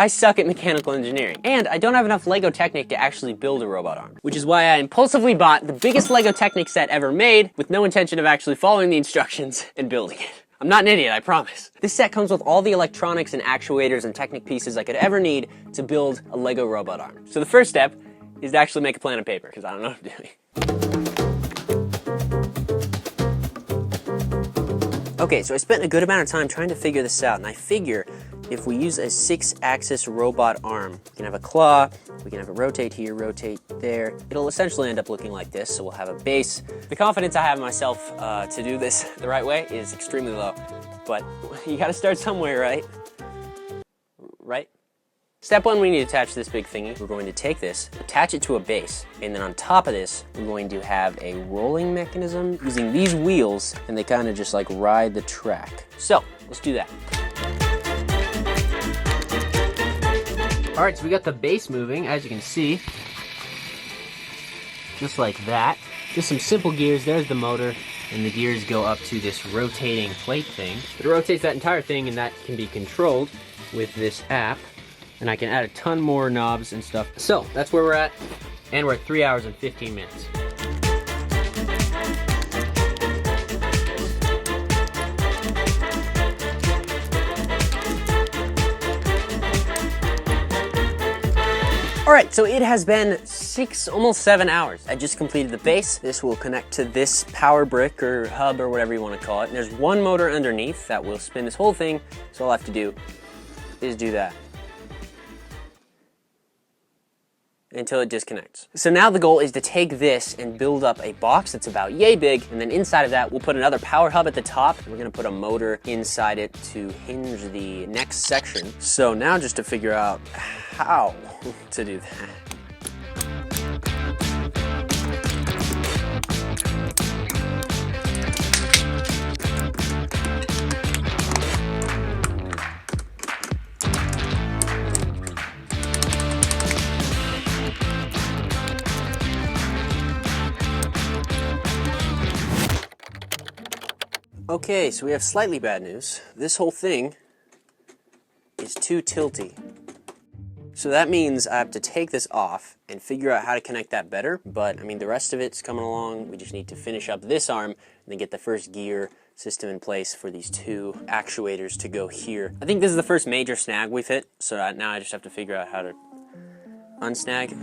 I suck at mechanical engineering, and I don't have enough Lego Technic to actually build a robot arm, which is why I impulsively bought the biggest Lego Technic set ever made with no intention of actually following the instructions and building it. I'm not an idiot, I promise. This set comes with all the electronics and actuators and Technic pieces I could ever need to build a Lego robot arm. So the first step is to actually make a plan of paper, because I don't know what I'm doing. Okay, so I spent a good amount of time trying to figure this out, and I figure if we use a 6-axis robot arm, we can have a claw, we can have it rotate here, rotate there. It'll essentially end up looking like this, so we'll have a base. The confidence I have in myself to do this the right way is extremely low, but you gotta start somewhere, right? Right? Step one, we need to attach this big thingy. We're going to take this, attach it to a base, and then on top of this, we're going to have a rolling mechanism using these wheels, and they kind of just like ride the track. So, let's do that. All right, so we got the base moving, as you can see. Just like that. Just some simple gears, there's the motor, and the gears go up to this rotating plate thing. It rotates that entire thing, and that can be controlled with this app. And I can add a ton more knobs and stuff. So, that's where we're at, and we're at 3 hours and 15 minutes. All right, so it has been 6, almost 7 hours. I just completed the base. This will connect to this power brick or hub or whatever you want to call it. And there's one motor underneath that will spin this whole thing. So all I have to do is do that until it disconnects. So now the goal is to take this and build up a box that's about yay big, and then inside of that we'll put another power hub at the top. We're gonna put a motor inside it to hinge the next section. So now just to figure out how to do that. Okay, so we have slightly bad news. This whole thing is too tilty. So that means I have to take this off and figure out how to connect that better. But I mean, the rest of it's coming along. We just need to finish up this arm and then get the first gear system in place for these 2 actuators to go here. I think this is the first major snag we've hit. So now I just have to figure out how to unsnag.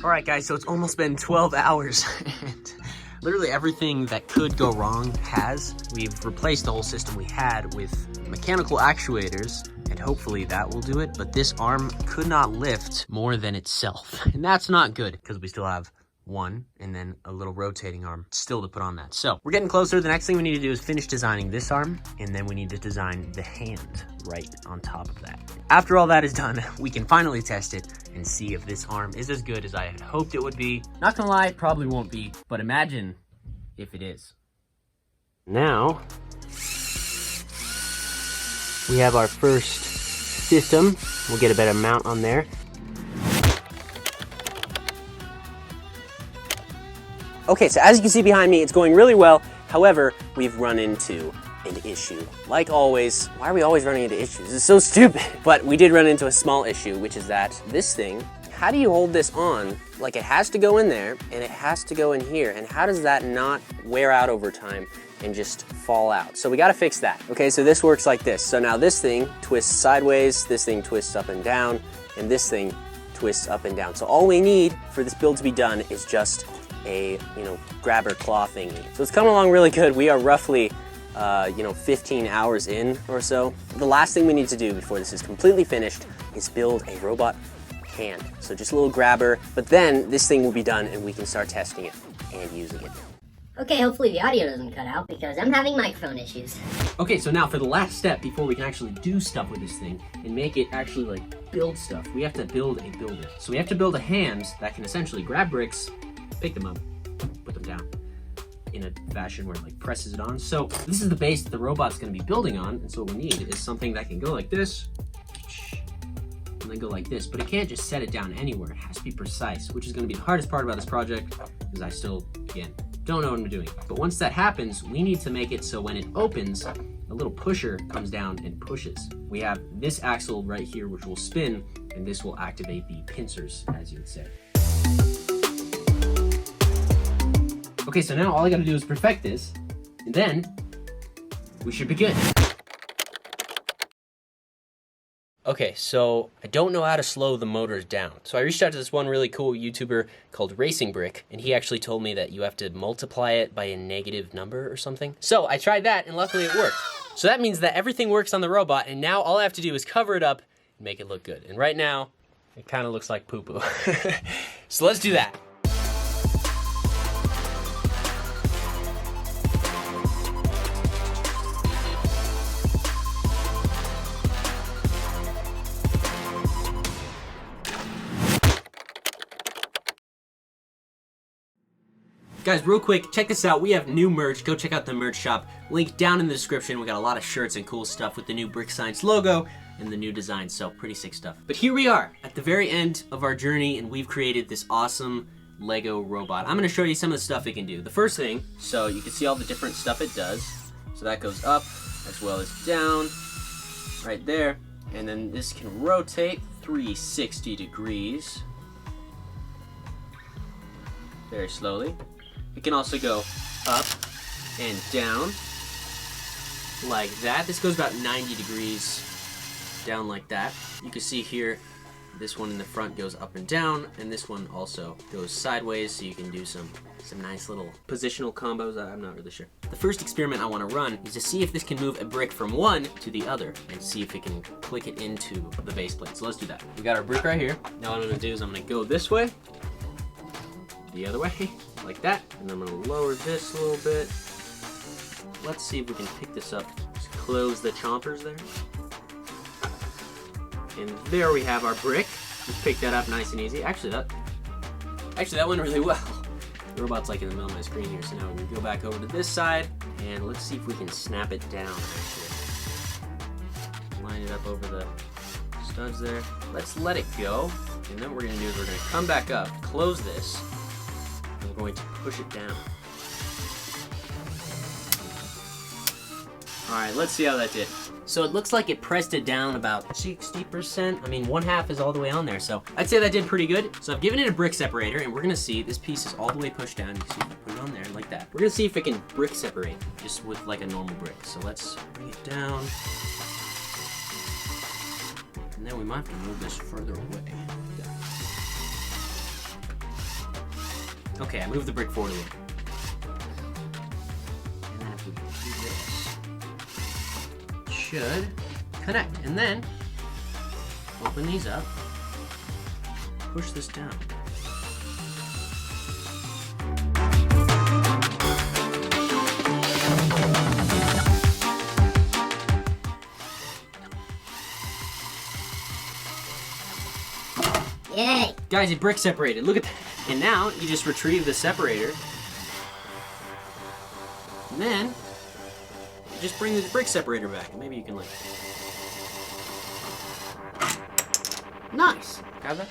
All right, guys, so it's almost been 12 hours, and literally everything that could go wrong has. We've replaced the whole system we had with mechanical actuators, and hopefully that will do it, but this arm could not lift more than itself, and that's not good, because we still have one, and then a little rotating arm still to put on that. So we're getting closer. The next thing we need to do is finish designing this arm, and then we need to design the hand right on top of that. After all that is done, we can finally test it and see if this arm is as good as I had hoped it would be. Not gonna lie, it probably won't be, but imagine if it is. Now, we have our first system. We'll get a better mount on there. Okay, so as you can see behind me, it's going really well. However, we've run into an issue. Like always, why are we always running into issues? It's so stupid. But we did run into a small issue, which is that this thing, how do you hold this on? Like, it has to go in there, and it has to go in here. And how does that not wear out over time and just fall out? So we gotta fix that. Okay, so this works like this. So now this thing twists sideways, this thing twists up and down, and this thing twists up and down. So all we need for this build to be done is just a, grabber claw thingy. So it's coming along really good. We are roughly, 15 hours in or so. The last thing we need to do before this is completely finished is build a robot hand. So just a little grabber, but then this thing will be done and we can start testing it and using it. Okay, hopefully the audio doesn't cut out because I'm having microphone issues. Okay, so now for the last step before we can actually do stuff with this thing and make it actually like build stuff, we have to build a builder. So we have to build a hand that can essentially grab bricks, pick them up, put them down in a fashion where it like presses it on. So this is the base that the robot's gonna be building on, and so what we need is something that can go like this, and then go like this, but it can't just set it down anywhere. It has to be precise, which is gonna be the hardest part about this project, because I still, again, don't know what I'm doing. But once that happens, we need to make it so when it opens, a little pusher comes down and pushes. We have this axle right here, which will spin, and this will activate the pincers, as you would say. Okay, so now all I gotta do is perfect this, and then we should be good. Okay, so I don't know how to slow the motors down. So I reached out to this one really cool YouTuber called RacingBrick, and he actually told me that you have to multiply it by a negative number or something. So I tried that, and luckily it worked. So that means that everything works on the robot, and now all I have to do is cover it up and make it look good. And right now, it kind of looks like poo-poo. So let's do that. Guys, real quick, check this out. We have new merch. Go check out the merch shop. Link down in the description. We got a lot of shirts and cool stuff with the new Brick Science logo and the new design, so pretty sick stuff. But here we are at the very end of our journey, and we've created this awesome Lego robot. I'm gonna show you some of the stuff it can do. The first thing, so you can see all the different stuff it does. So that goes up as well as down, right there. And then this can rotate 360 degrees. Very slowly. It can also go up and down like that. This goes about 90 degrees down like that. You can see here, this one in the front goes up and down, and this one also goes sideways, so you can do some nice little positional combos. I'm not really sure. The first experiment I want to run is to see if this can move a brick from one to the other and see if it can click it into the base plate. So let's do that. We got our brick right here. Now what I'm going to do is I'm going to go this way, the other way, like that, and I'm gonna lower this a little bit. Let's see if we can pick this up. Just close the chompers there. And there we have our brick. Just pick that up nice and easy. Actually that went really well. The robot's like in the middle of my screen here, so now we can go back over to this side, and let's see if we can snap it down, actually. Line it up over the studs there. Let's let it go, and then what we're gonna do is we're gonna come back up, close this, we're going to push it down. Alright, let's see how that did. So it looks like it pressed it down about 60%. I mean, 1/2 is all the way on there, so I'd say that did pretty good. So I've given it a brick separator, and we're gonna see this piece is all the way pushed down. You can see if I put it on there like that. We're gonna see if it can brick separate, just with like a normal brick. So let's bring it down. And then we might have to move this further away. Okay, I moved the brick forward a little. And then if we can do this, it should connect. And then, open these up, push this down. Yay! Guys, it brick separated. Look at that. And now you just retrieve the separator. And then you just bring the brick separator back. And maybe you can like. Nice. Got that?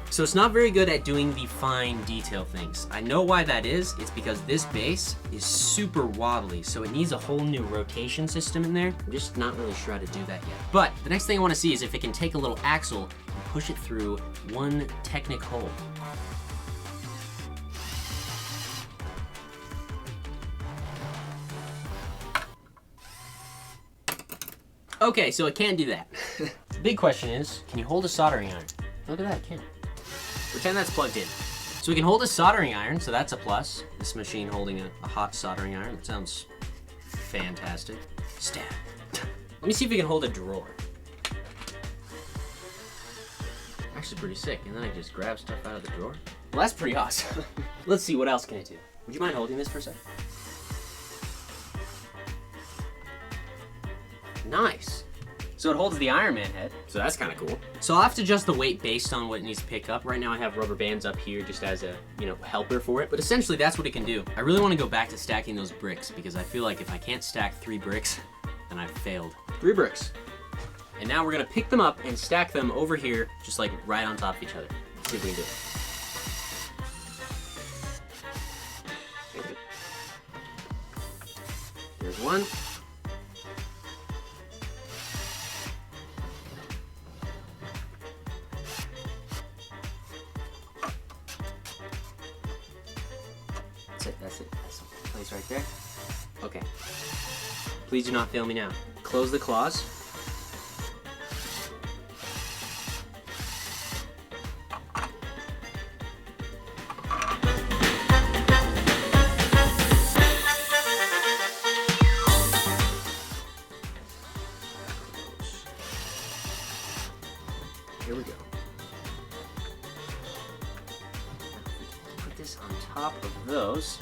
So it's not very good at doing the fine detail things. I know why that is. It's because this base is super wobbly, so it needs a whole new rotation system in there. I'm just not really sure how to do that yet. But the next thing I want to see is if it can take a little axle and push it through one Technic hole. Okay, so it can do that. The big question is, can you hold a soldering iron? Look at that, it can. Pretend that's plugged in. So we can hold a soldering iron, so that's a plus. This machine holding a hot soldering iron. That sounds fantastic. Stab. Let me see if we can hold a drawer. Actually pretty sick. And then I just grab stuff out of the drawer. Well, that's pretty awesome. Let's see, what else can I do? Would you mind holding this for a sec? Nice. So it holds the Iron Man head, so that's kind of cool. So I'll have to adjust the weight based on what it needs to pick up. Right now I have rubber bands up here just as a, helper for it. But essentially that's what it can do. I really want to go back to stacking those bricks because I feel like if I can't stack 3 bricks, then I've failed. 3 bricks. And now we're gonna pick them up and stack them over here, just like right on top of each other. Let's see if we can do it. Here's one. That's it. That's the place right there. Okay. Please do not fail me now. Close the claws. Here we go. Put this on top of those.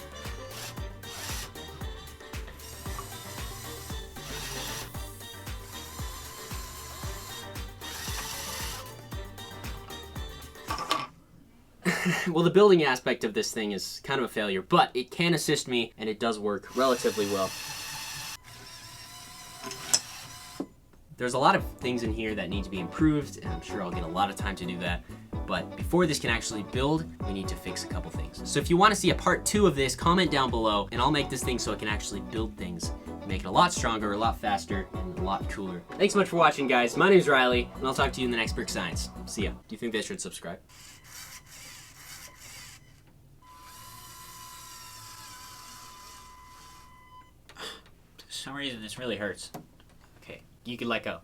Well, the building aspect of this thing is kind of a failure, but it can assist me, and it does work relatively well. There's a lot of things in here that need to be improved, and I'm sure I'll get a lot of time to do that. But before this can actually build, we need to fix a couple things. So if you want to see a part 2 of this, comment down below, and I'll make this thing so it can actually build things, make it a lot stronger, a lot faster, and a lot cooler. Thanks so much for watching, guys. My name's Riley, and I'll talk to you in the next Brick Science. See ya. Do you think they should subscribe? For some reason, this really hurts. Okay, you can let go.